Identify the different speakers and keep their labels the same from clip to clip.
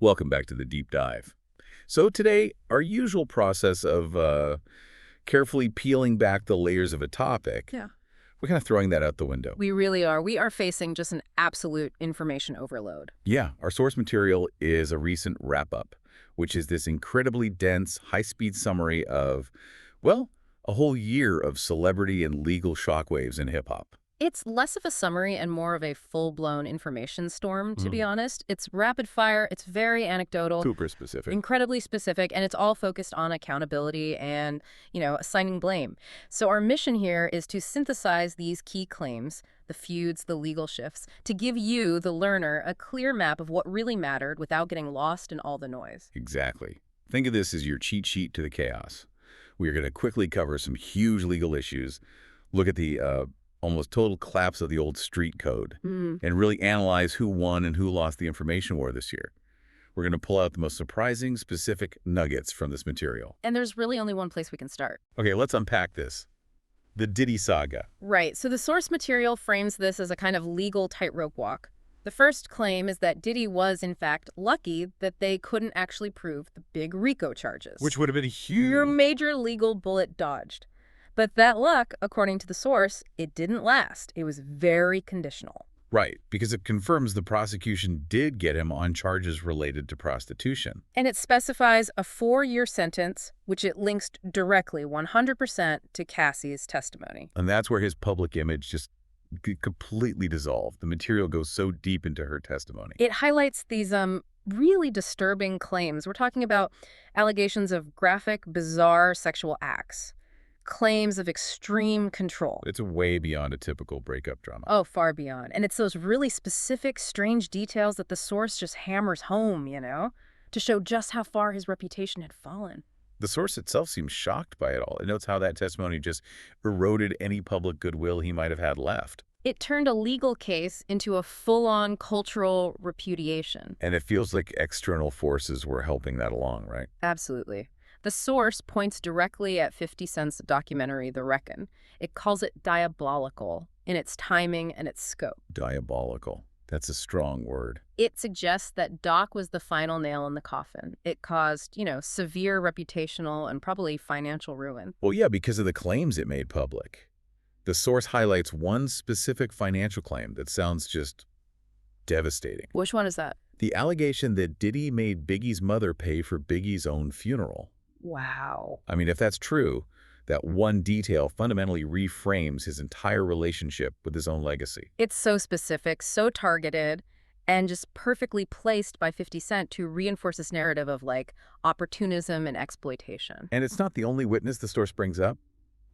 Speaker 1: Welcome back to the deep dive. So today, our usual process of carefully peeling back the layers of a topic,
Speaker 2: Yeah.
Speaker 1: we're kind of throwing that out the window.
Speaker 2: We really are. We are facing just an absolute information overload.
Speaker 1: Yeah, our source material is a recent wrap-up, which is this incredibly dense, high-speed summary of, well, a whole year of celebrity and legal shockwaves in hip-hop.
Speaker 2: It's less of a summary and more of a full-blown information storm, to be honest. It's rapid fire, it's very anecdotal,
Speaker 1: Super specific.
Speaker 2: incredibly specific, and it's all focused on accountability and, assigning blame. So our mission here is to synthesize these key claims, the feuds, the legal shifts, to give you, the learner, a clear map of what really mattered without getting lost in all the noise.
Speaker 1: Exactly. Think of this as your cheat sheet to the chaos. We are going to quickly cover some huge legal issues, look at the almost total collapse of the old street code, and really analyze who won and who lost the information war this year. We're going to pull out the most surprising, specific nuggets from this material.
Speaker 2: And there's really only one place we can start.
Speaker 1: Okay, let's unpack this. The Diddy saga.
Speaker 2: Right, so the source material frames this as a kind of legal tightrope walk. The first claim is that Diddy was, in fact, lucky that they couldn't actually prove the big RICO charges.
Speaker 1: Which would have been huge.
Speaker 2: Your major legal bullet dodged. But that luck, according to the source, it didn't last. It was very conditional.
Speaker 1: Right, because it confirms the prosecution did get him on charges related to prostitution.
Speaker 2: And it specifies a 4-year sentence, which it links directly 100% to Cassie's testimony.
Speaker 1: And that's where his public image just completely dissolved. The material goes so deep into her testimony.
Speaker 2: It highlights these really disturbing claims. We're talking about allegations of graphic, bizarre sexual acts, claims of extreme control.
Speaker 1: It's way beyond a typical breakup drama.
Speaker 2: Oh, far beyond. And it's those really specific, strange details that the source just hammers home, to show just how far his reputation had fallen.
Speaker 1: The source itself seems shocked by it all. It notes how that testimony just eroded any public goodwill he might have had left.
Speaker 2: It turned a legal case into a full-on cultural repudiation.
Speaker 1: And it feels like external forces were helping that along, right?
Speaker 2: Absolutely. The source points directly at 50 Cent's documentary, The Reckon. It calls it diabolical in its timing and its scope.
Speaker 1: Diabolical. That's a strong word.
Speaker 2: It suggests that Doc was the final nail in the coffin. It caused, severe reputational and probably financial ruin.
Speaker 1: Well, yeah, because of the claims it made public. The source highlights one specific financial claim that sounds just devastating.
Speaker 2: Which one is that?
Speaker 1: The allegation that Diddy made Biggie's mother pay for Biggie's own funeral.
Speaker 2: Wow.
Speaker 1: I mean, if that's true, that one detail fundamentally reframes his entire relationship with his own legacy.
Speaker 2: It's so specific, so targeted, and just perfectly placed by 50 Cent to reinforce this narrative of, opportunism and exploitation.
Speaker 1: And it's not the only witness the source brings up.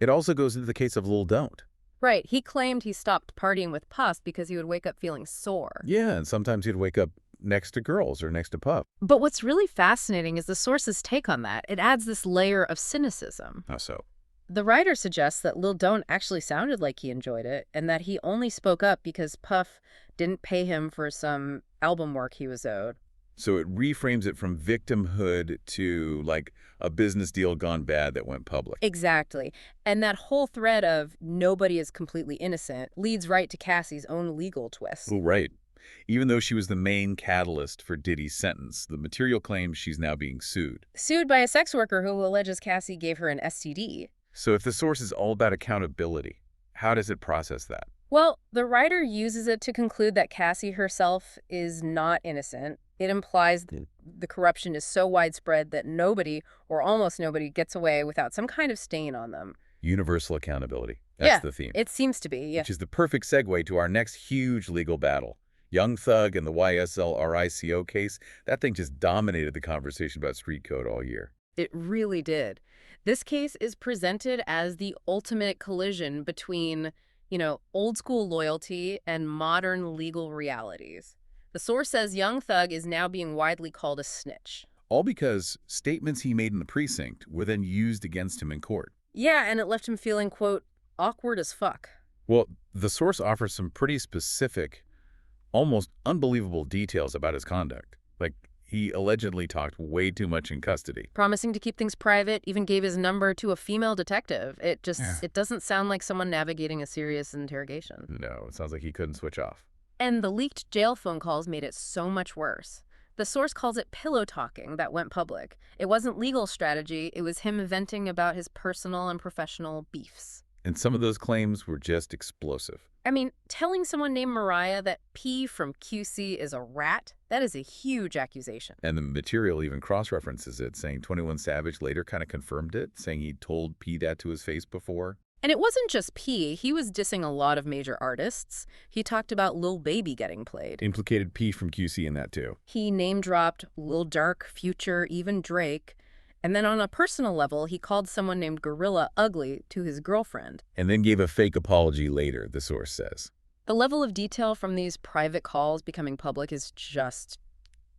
Speaker 1: It also goes into the case of Lil Don't.
Speaker 2: Right. He claimed he stopped partying with Puff because he would wake up feeling sore.
Speaker 1: Yeah, and sometimes he'd wake up next to girls or next to Puff.
Speaker 2: But what's really fascinating is the source's take on that. It adds this layer of cynicism.
Speaker 1: How so?
Speaker 2: The writer suggests that Lil Don't actually sounded like he enjoyed it and that he only spoke up because Puff didn't pay him for some album work he was owed.
Speaker 1: So it reframes it from victimhood to a business deal gone bad that went public.
Speaker 2: Exactly. And that whole thread of nobody is completely innocent leads right to Cassie's own legal twist.
Speaker 1: Oh, right. Even though she was the main catalyst for Diddy's sentence, the material claims she's now being sued.
Speaker 2: Sued by a sex worker who alleges Cassie gave her an STD.
Speaker 1: So if the source is all about accountability, how does it process that?
Speaker 2: Well, the writer uses it to conclude that Cassie herself is not innocent. It implies the corruption is so widespread that nobody, or almost nobody, gets away without some kind of stain on them.
Speaker 1: Universal accountability. That's the theme.
Speaker 2: It seems to be, yeah.
Speaker 1: Which is the perfect segue to our next huge legal battle. Young Thug and the YSL RICO case, that thing just dominated the conversation about street code all year.
Speaker 2: It really did. This case is presented as the ultimate collision between, old school loyalty and modern legal realities. The source says Young Thug is now being widely called a snitch.
Speaker 1: All because statements he made in the precinct were then used against him in court.
Speaker 2: Yeah, and it left him feeling, quote, awkward as fuck.
Speaker 1: Well, the source offers some pretty specific, almost unbelievable details about his conduct. He allegedly talked way too much in custody.
Speaker 2: Promising to keep things private, even gave his number to a female detective. It doesn't sound like someone navigating a serious interrogation.
Speaker 1: No, it sounds like he couldn't switch off.
Speaker 2: And the leaked jail phone calls made it so much worse. The source calls it pillow talking that went public. It wasn't legal strategy, it was him venting about his personal and professional beefs.
Speaker 1: And some of those claims were just explosive.
Speaker 2: I mean, telling someone named Mariah that P from QC is a rat, that is a huge accusation.
Speaker 1: And the material even cross-references it, saying 21 Savage later kind of confirmed it, saying he told P that to his face before.
Speaker 2: And it wasn't just P. He was dissing a lot of major artists. He talked about Lil Baby getting played.
Speaker 1: Implicated P from QC in that too.
Speaker 2: He name-dropped Lil Durk, Future, even Drake. And then on a personal level, he called someone named Gorilla ugly to his girlfriend.
Speaker 1: And then gave a fake apology later, the source says.
Speaker 2: The level of detail from these private calls becoming public is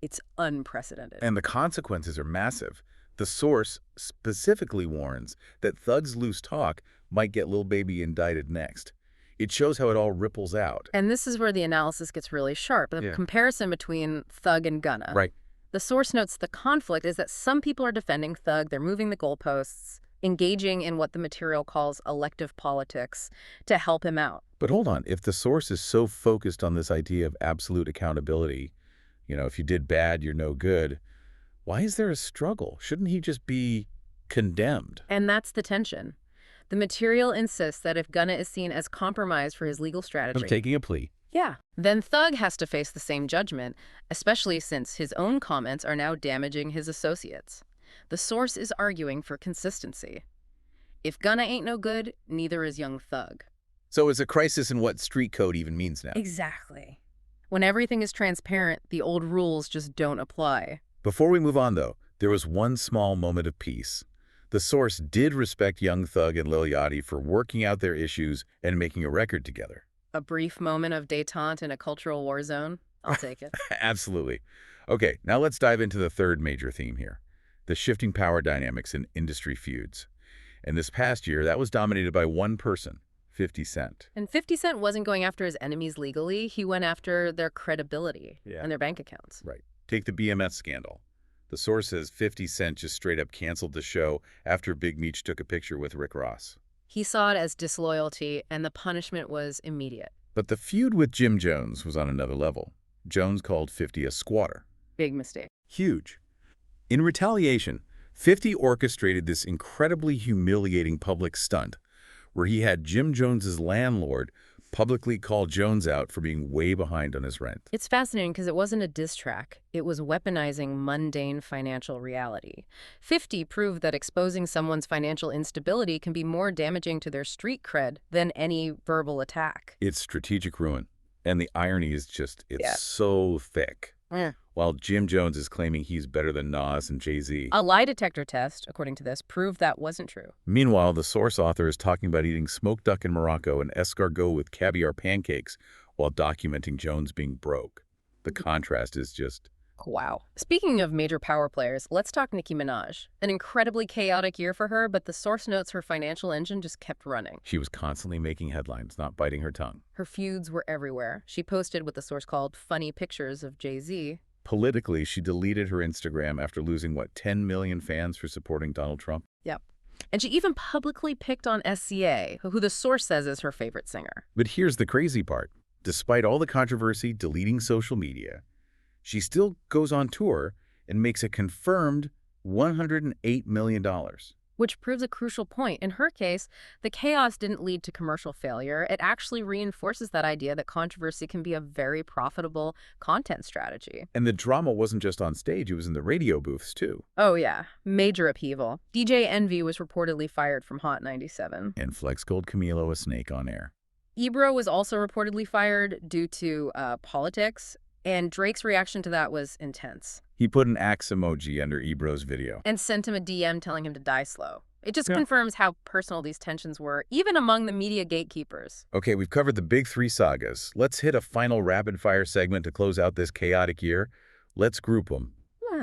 Speaker 2: it's unprecedented.
Speaker 1: And the consequences are massive. The source specifically warns that Thug's loose talk might get Lil Baby indicted next. It shows how it all ripples out.
Speaker 2: And this is where the analysis gets really sharp. The comparison between Thug and Gunna.
Speaker 1: Right.
Speaker 2: The source notes the conflict is that some people are defending Thug, they're moving the goalposts, engaging in what the material calls elective politics to help him out.
Speaker 1: But hold on, if the source is so focused on this idea of absolute accountability, if you did bad, you're no good, why is there a struggle? Shouldn't he just be condemned?
Speaker 2: And that's the tension. The material insists that if Gunna is seen as compromised for his legal strategy,
Speaker 1: Of taking a plea.
Speaker 2: yeah, then Thug has to face the same judgment, especially since his own comments are now damaging his associates. The source is arguing for consistency. If Gunna ain't no good, neither is young Thug.
Speaker 1: So it's a crisis in what street code even means now.
Speaker 2: Exactly. When everything is transparent, the old rules just don't apply.
Speaker 1: Before we move on, though, there was one small moment of peace. The source did respect Young Thug and Lil Yachty for working out their issues and making a record together.
Speaker 2: A brief moment of détente in a cultural war zone? I'll take it.
Speaker 1: Absolutely. Okay, now let's dive into the third major theme here, the shifting power dynamics in industry feuds. And this past year, that was dominated by one person, 50 Cent.
Speaker 2: And 50 Cent wasn't going after his enemies legally. He went after their credibility and their bank accounts.
Speaker 1: Right. Take the BMS scandal. The source says 50 Cent just straight up canceled the show after Big Meech took a picture with Rick Ross.
Speaker 2: He saw it as disloyalty, and the punishment was immediate.
Speaker 1: But the feud with Jim Jones was on another level. Jones called 50 a squatter.
Speaker 2: Big mistake.
Speaker 1: Huge. In retaliation, 50 orchestrated this incredibly humiliating public stunt where he had Jim Jones's landlord publicly call Jones out for being way behind on his rent.
Speaker 2: It's fascinating because it wasn't a diss track. It was weaponizing mundane financial reality. 50 proved that exposing someone's financial instability can be more damaging to their street cred than any verbal attack.
Speaker 1: It's strategic ruin. And the irony is just, it's so thick. While Jim Jones is claiming he's better than Nas and Jay-Z.
Speaker 2: A lie detector test, according to this, proved that wasn't true.
Speaker 1: Meanwhile, the source author is talking about eating smoked duck in Morocco and escargot with caviar pancakes while documenting Jones being broke. The contrast is just...
Speaker 2: Wow. Speaking of major power players, let's talk Nicki Minaj. An incredibly chaotic year for her, but the source notes her financial engine just kept running.
Speaker 1: She was constantly making headlines, not biting her tongue.
Speaker 2: Her feuds were everywhere. She posted what the source called funny pictures of Jay-Z.
Speaker 1: Politically, she deleted her Instagram after losing, 10 million fans for supporting Donald Trump?
Speaker 2: Yep. And she even publicly picked on SCA, who the source says is her favorite singer.
Speaker 1: But here's the crazy part. Despite all the controversy deleting social media, she still goes on tour and makes a confirmed $108 million.
Speaker 2: Which proves a crucial point. In her case, the chaos didn't lead to commercial failure. It actually reinforces that idea that controversy can be a very profitable content strategy.
Speaker 1: And the drama wasn't just on stage, it was in the radio booths too.
Speaker 2: Oh yeah, major upheaval. DJ Envy was reportedly fired from Hot 97.
Speaker 1: And Flex called Camilo a snake on air.
Speaker 2: Ebro was also reportedly fired due to politics. And Drake's reaction to that was intense.
Speaker 1: He put an axe emoji under Ebro's video.
Speaker 2: And sent him a DM telling him to die slow. It just confirms how personal these tensions were, even among the media gatekeepers.
Speaker 1: Okay, we've covered the big three sagas. Let's hit a final rapid-fire segment to close out this chaotic year. Let's group them.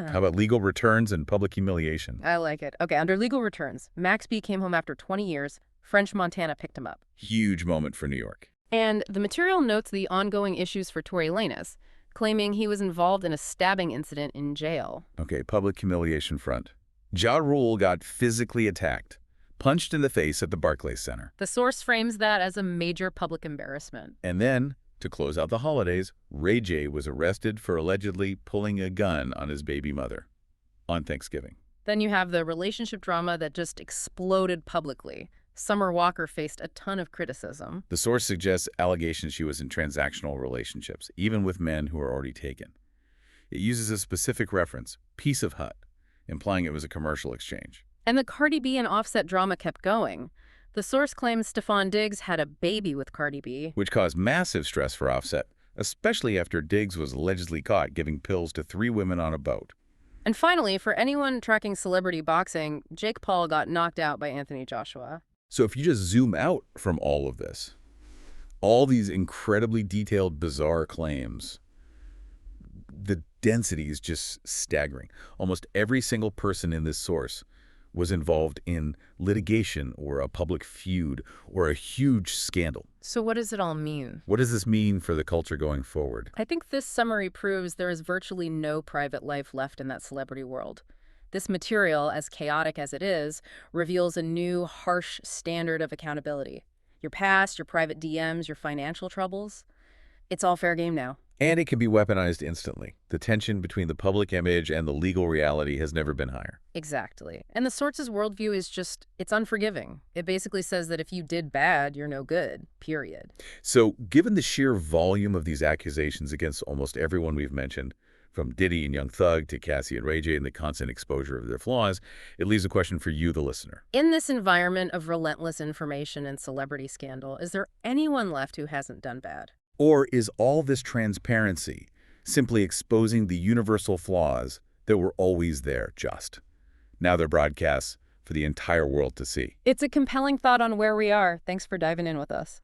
Speaker 1: How about legal returns and public humiliation?
Speaker 2: I like it. Okay, under legal returns, Max B came home after 20 years. French Montana picked him up.
Speaker 1: Huge moment for New York.
Speaker 2: And the material notes the ongoing issues for Tory Lanez, claiming he was involved in a stabbing incident in jail.
Speaker 1: Okay, public humiliation front. Ja Rule got physically attacked, punched in the face at the Barclays Center.
Speaker 2: The source frames that as a major public embarrassment.
Speaker 1: And then, To close out the holidays, Ray J was arrested for allegedly pulling a gun on his baby mother on Thanksgiving.
Speaker 2: Then you have the relationship drama that just exploded publicly. Summer Walker faced a ton of criticism.
Speaker 1: The source suggests allegations she was in transactional relationships, even with men who are already taken. It uses a specific reference, piece of hut, implying it was a commercial exchange.
Speaker 2: And the Cardi B and Offset drama kept going. The source claims Stephon Diggs had a baby with Cardi B,
Speaker 1: Which caused massive stress for Offset, especially after Diggs was allegedly caught giving pills to 3 women on a boat.
Speaker 2: And finally, for anyone tracking celebrity boxing, Jake Paul got knocked out by Anthony Joshua.
Speaker 1: So if you just zoom out from all of this, all these incredibly detailed, bizarre claims, the density is just staggering. Almost every single person in this source was involved in litigation or a public feud or a huge scandal.
Speaker 2: So what does it all mean?
Speaker 1: What does this mean for the culture going forward?
Speaker 2: I think this summary proves there is virtually no private life left in that celebrity world. This material, as chaotic as it is, reveals a new, harsh standard of accountability. Your past, your private DMs, your financial troubles, it's all fair game now.
Speaker 1: And it can be weaponized instantly. The tension between the public image and the legal reality has never been higher.
Speaker 2: Exactly. And the source's worldview is just, it's unforgiving. It basically says that if you did bad, you're no good, period.
Speaker 1: So given the sheer volume of these accusations against almost everyone we've mentioned, from Diddy and Young Thug to Cassie and Ray J and the constant exposure of their flaws, it leaves a question for you, the listener.
Speaker 2: In this environment of relentless information and celebrity scandal, is there anyone left who hasn't done bad?
Speaker 1: Or is all this transparency simply exposing the universal flaws that were always there just? Now they're broadcast for the entire world to see.
Speaker 2: It's a compelling thought on where we are. Thanks for diving in with us.